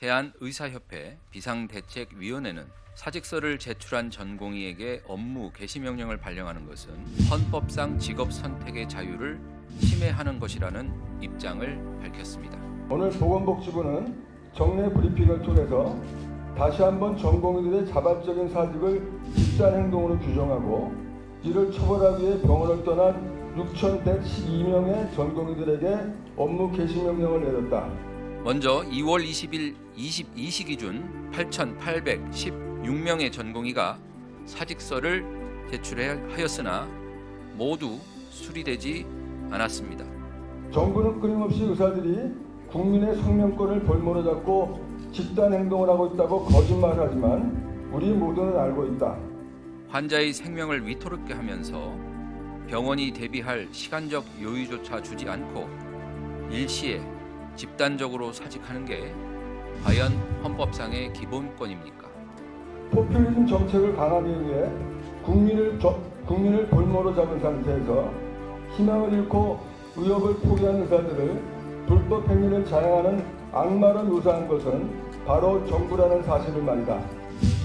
대한의사협회 비상대책위원회는 사직서를 제출한 전공의에게 업무 개시 명령을 발령하는 것은 헌법상 직업 선택의 자유를 침해하는 것이라는 입장을 밝혔습니다. 오늘 보건복지부는 정례 브리핑을 통해서 다시 한번 전공의들의 자발적인 사직을 집단 행동으로 규정하고 이를 처벌하기 위해 병원을 떠난 6,112명의 전공의들에게 업무 개시 명령을 내렸다. 먼저 2월 20일 22시 기준 8,816명의 전공의가 사직서를 제출하였으나 모두 수리되지 않았습니다. 정부는 끊임없이 의사들이 국민의 생명권을 볼모로 잡고 집단 행동을 하고 있다고 거짓말하지만 우리 모두는 알고 있다. 환자의 생명을 위태롭게 하면서 병원이 대비할 시간적 여유조차 주지 않고 일시에 집단적으로 사직하는 게 과연 헌법상의 기본권입니까? 포퓰리즘 정책을 강하게 위해 국민을 볼모로 잡은 상태에서 희망을 잃고 의욕을 포기한 의사들을 불법 행위를 자행하는 악마로 묘사한 것은 바로 정부라는 사실을 말이다.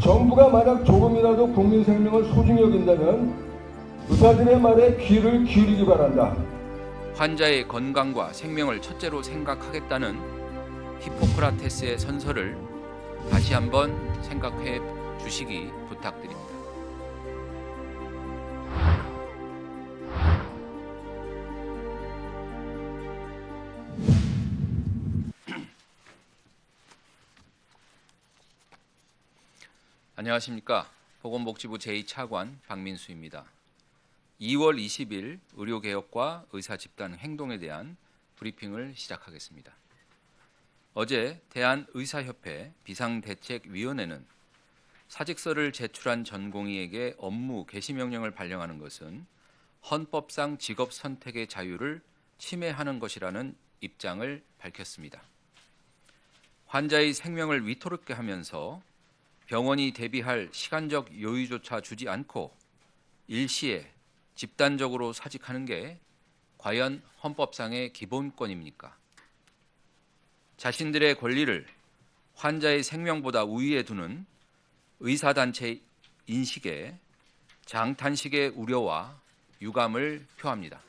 정부가 만약 조금이라도 국민 생명을 소중히 여긴다면 의사들의 말에 귀를 기울이기 바란다. 환자의 건강과 생명을 첫째로 생각하겠다는 히포크라테스의 선서를 다시 한번 생각해 주시기 부탁드립니다. 안녕하십니까. 보건복지부 제2차관 박민수입니다. 2월 20일 의료개혁과 의사집단 행동에 대한 브리핑을 시작하겠습니다. 어제 대한의사협회 비상대책위원회는 사직서를 제출한 전공의에게 업무 개시 명령을 발령하는 것은 헌법상 직업 선택의 자유를 침해하는 것이라는 입장을 밝혔습니다. 환자의 생명을 위태롭게 하면서 병원이 대비할 시간적 여유조차 주지 않고 일시에 집단적으로 사직하는 게 과연 헌법상의 기본권입니까? 자신들의 권리를 환자의 생명보다 우위에 두는 의사단체 인식에 장탄식의 우려와 유감을 표합니다.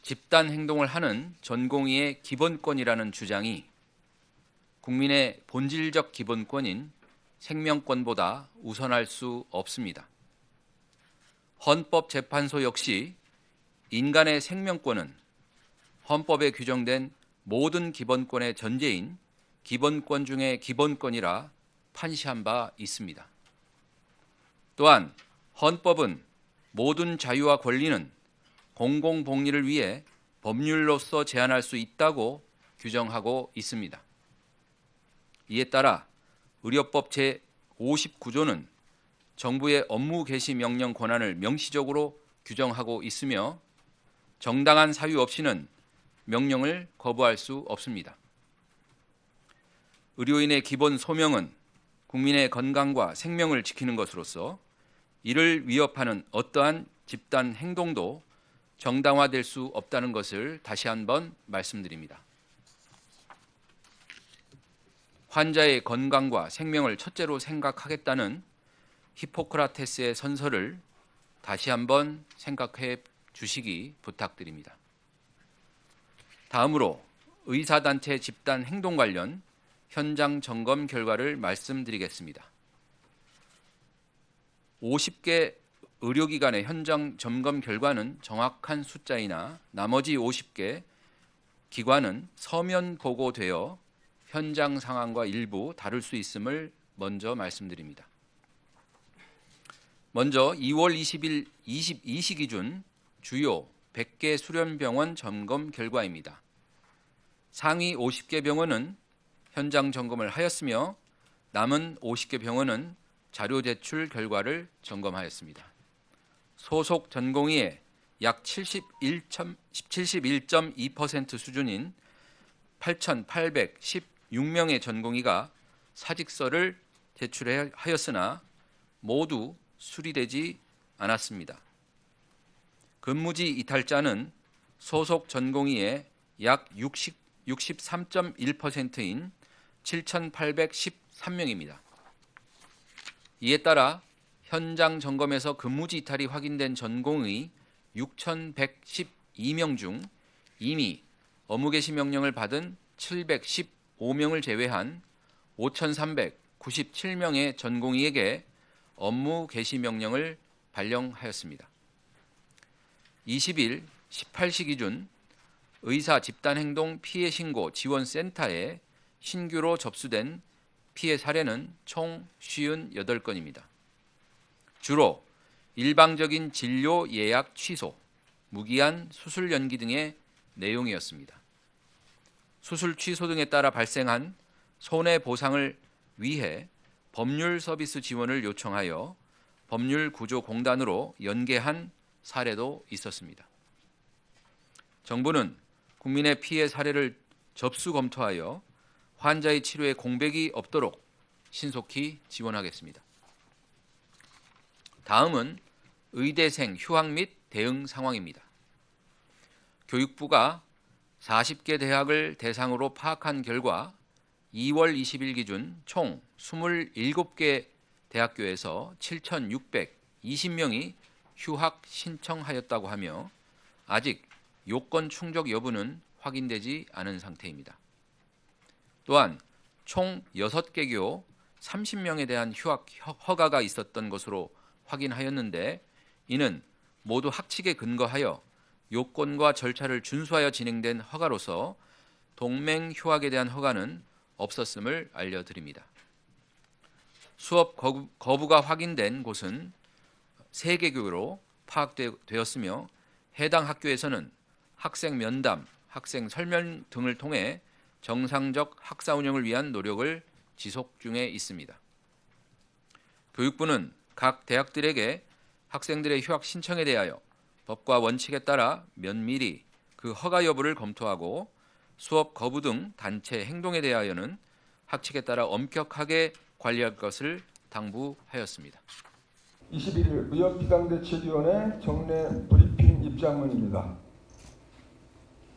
집단 행동을 하는 전공의의 기본권이라는 주장이 국민의 본질적 기본권인 생명권보다 우선할 수 없습니다. 헌법재판소 역시 인간의 생명권은 헌법에 규정된 모든 기본권의 전제인 기본권 중의 기본권이라 판시한 바 있습니다. 또한 헌법은 모든 자유와 권리는 공공복리를 위해 법률로서 제한할 수 있다고 규정하고 있습니다. 이에 따라 의료법 제59조는 정부의 업무 개시 명령 권한을 명시적으로 규정하고 있으며 정당한 사유 없이는 명령을 거부할 수 없습니다. 의료인의 기본 소명은 국민의 건강과 생명을 지키는 것으로서 이를 위협하는 어떠한 집단 행동도 정당화될 수 없다는 것을 다시 한번 말씀드립니다. 환자의 건강과 생명을 첫째로 생각하겠다는 히포크라테스의 선서를 다시 한번 생각해 주시기 부탁드립니다. 다음으로 의사단체 집단 행동 관련 현장 점검 결과를 말씀드리겠습니다. 50개 의료기관의 현장 점검 결과는 정확한 숫자이나 나머지 50개 기관은 서면 보고되어 현장 상황과 일부 다를 수 있음을 먼저 말씀드립니다. 먼저 2월 20일 22시 기준 주요 100개 수련병원 점검 결과입니다. 상위 50개 병원은 현장 점검을 하였으며 남은 50개 병원은 자료 제출 결과를 점검하였습니다. 소속 전공의의 약 71.2% 수준인 8,816명의 전공의가 사직서를 제출하였으나 모두 수리되지 않았습니다. 근무지 이탈자는 소속 전공의의 약 63.1%인 7,813명입니다. 이에 따라 현장 점검에서 근무지 이탈이 확인된 전공의 6,112명 중 이미 업무 개시 명령을 받은 715명을 제외한 5,397명의 전공의에게 업무 개시 명령을 발령하였습니다. 20일 18시 기준 의사 집단행동 피해 신고 지원센터에 신규로 접수된 피해 사례는 총 58건입니다. 주로 일방적인 진료 예약 취소, 무기한 수술 연기 등의 내용이었습니다. 수술 취소 등에 따라 발생한 손해보상을 위해 법률 서비스 지원을 요청하여 법률구조공단으로 연계한 사례도 있었습니다. 정부는 국민의 피해 사례를 접수 검토하여 환자의 치료에 공백이 없도록 신속히 지원하겠습니다. 다음은 의대생 휴학 및 대응 상황입니다. 교육부가 40개 대학을 대상으로 파악한 결과 2월 20일 기준 총 27개 대학교에서 7,620명이 휴학 신청하였다고 하며 아직 요건 충족 여부는 확인되지 않은 상태입니다. 또한 총 6개 교 30명에 대한 휴학 허가가 있었던 것으로 확인하였는데 이는 모두 학칙에 근거하여 요건과 절차를 준수하여 진행된 허가로서 동맹 휴학에 대한 허가는 없었음을 알려드립니다. 수업 거부가 확인된 곳은 3개 교로 파악되었으며 해당 학교에서는 학생 면담, 학생 설명 등을 통해 정상적 학사 운영을 위한 노력을 지속 중에 있습니다. 교육부는 각 대학들에게 학생들의 휴학 신청에 대하여 법과 원칙에 따라 면밀히 그 허가 여부를 검토하고 수업 거부 등 단체 행동에 대하여는 학칙에 따라 엄격하게 관리할 것을 당부하였습니다. 21일 의협비상대책위원회 정례 브리핑 입장문입니다.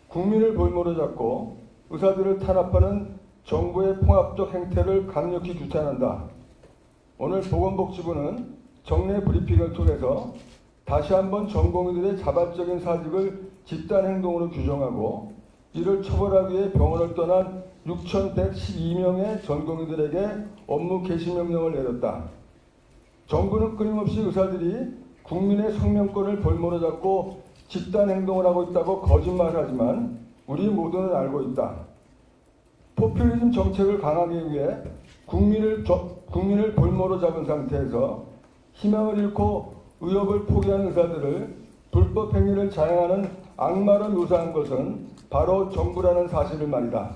국민을 볼모로 잡고 의사들을 탄압하는 정부의 폭압적 행태를 강력히 규탄한다. 오늘 보건복지부는 정례 브리핑을 통해서 다시 한번 전공의들의 자발적인 사직을 집단행동으로 규정하고 이를 처벌하기 위해 병원을 떠난 6,112명의 전공의들에게 업무 개시 명령을 내렸다. 정부는 끊임없이 의사들이 국민의 생명권을 볼모로 잡고 집단행동을 하고 있다고 거짓말하지만 우리 모두는 알고 있다. 포퓰리즘 정책을 강하게 위해 국민을 볼모로 잡은 상태에서 희망을 잃고 의협을 포기한 의사들을 불법 행위를 자행하는 악마로 묘사한 것은 바로 정부라는 사실을 말이다.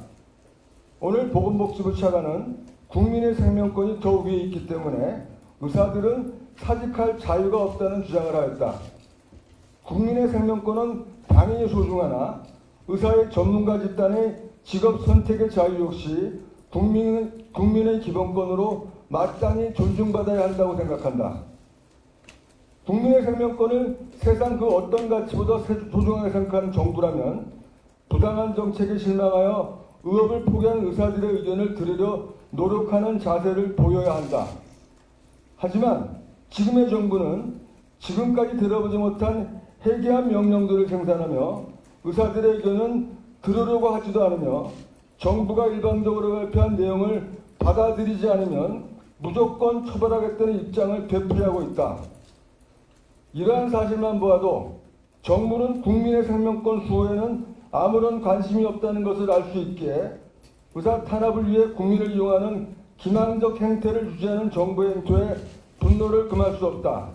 오늘 보건복지부 차관은 국민의 생명권이 더 위에 있기 때문에 의사들은 사직할 자유가 없다는 주장을 하였다. 국민의 생명권은 당연히 소중하나 의사의 전문가 집단의 직업 선택의 자유 역시 국민의 기본권으로 마땅히 존중받아야 한다고 생각한다. 국민의 생명권을 세상 그 어떤 가치보다 소중하게 생각하는 정부라면 부당한 정책에 실망하여 의협을 포기한 의사들의 의견을 들으려 노력하는 자세를 보여야 한다. 하지만 지금의 정부는 지금까지 들어보지 못한 해괴한 명령들을 생산하며 의사들의 의견은 들으려고 하지도 않으며 정부가 일방적으로 발표한 내용을 받아들이지 않으면 무조건 처벌하겠다는 입장을 되풀이하고 있다. 이러한 사실만 보아도 정부는 국민의 생명권 수호에는 아무런 관심이 없다는 것을 알 수 있기에 의사 탄압을 위해 국민을 이용하는 기망적 행태를 유지하는 정부의 행태에 분노를 금할 수 없다.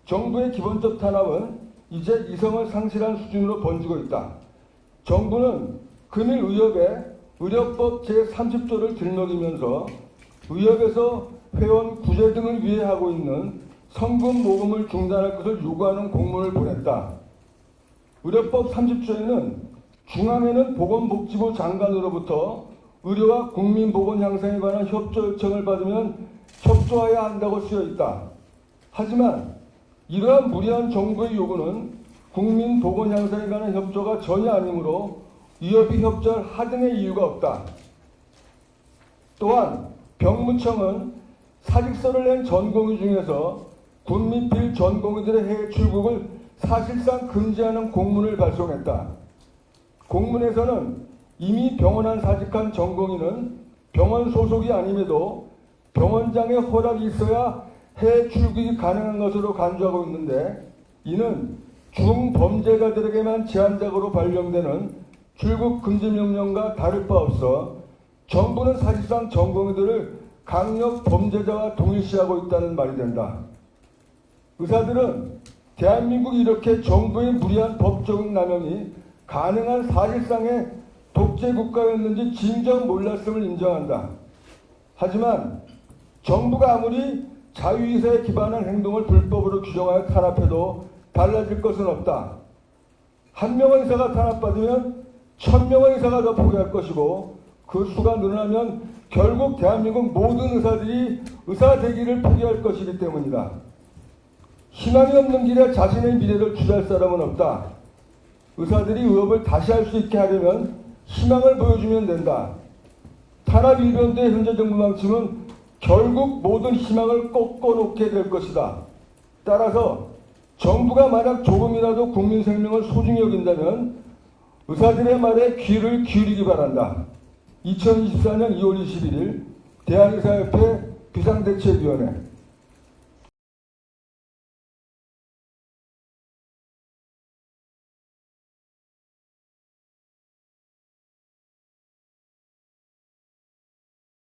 정부의 기본적 탄압은 이제 이성을 상실한 수준으로 번지고 있다. 정부는 금일 의협에 의료법 제30조를 들먹이면서 의협에서 회원 구제 등을 위해 하고 있는 성금 모금을 중단할 것을 요구하는 공문을 보냈다. 의료법 30조에는 중앙에는 보건복지부 장관으로부터 의료와 국민보건 향상에 관한 협조 요청을 받으면 협조해야 한다고 쓰여 있다. 하지만 이러한 무리한 정부의 요구는 국민보건 향상에 관한 협조가 전혀 아니므로 위협이 협조할 하등의 이유가 없다. 또한 병무청은 사직서를 낸 전공의 중에서 군 및 빌전공의들의 해외 출국을 사실상 금지하는 공문을 발송했다. 공문에서는 이미 병원안 사직한 전공의는 병원 소속이 아님에도 병원장의 허락이 있어야 해외 출국이 가능한 것으로 간주하고 있는데, 이는 중범죄자들에게만 제한적으로 발령되는 출국 금지 명령과 다를 바 없어 정부는 사실상 전공의들을 강력 범죄자와 동일시하고 있다는 말이 된다. 의사들은 대한민국이 이렇게 정부의 무리한 법적 남용이 가능한 사실상의 독재 국가였는지 진정 몰랐음을 인정한다. 하지만 정부가 아무리 자유의사에 기반한 행동을 불법으로 규정하여 탄압해도 달라질 것은 없다. 한 명의 의사가 탄압받으면 1000명의 의사가 더 포기할 것이고, 그 수가 늘어나면 결국 대한민국 모든 의사들이 의사 되기를 포기할 것이기 때문이다. 희망이 없는 길에 자신의 미래를 투자할 사람은 없다. 의사들이 의협을 다시 할 수 있게 하려면 희망을 보여주면 된다. 탄압 일변도의 현재 정부 방침은 결국 모든 희망을 꺾어놓게 될 것이다. 따라서 정부가 만약 조금이라도 국민 생명을 소중히 여긴다면 의사들의 말에 귀를 기울이기 바란다. 2024년 2월 21일 대한의사협회 비상대책위원회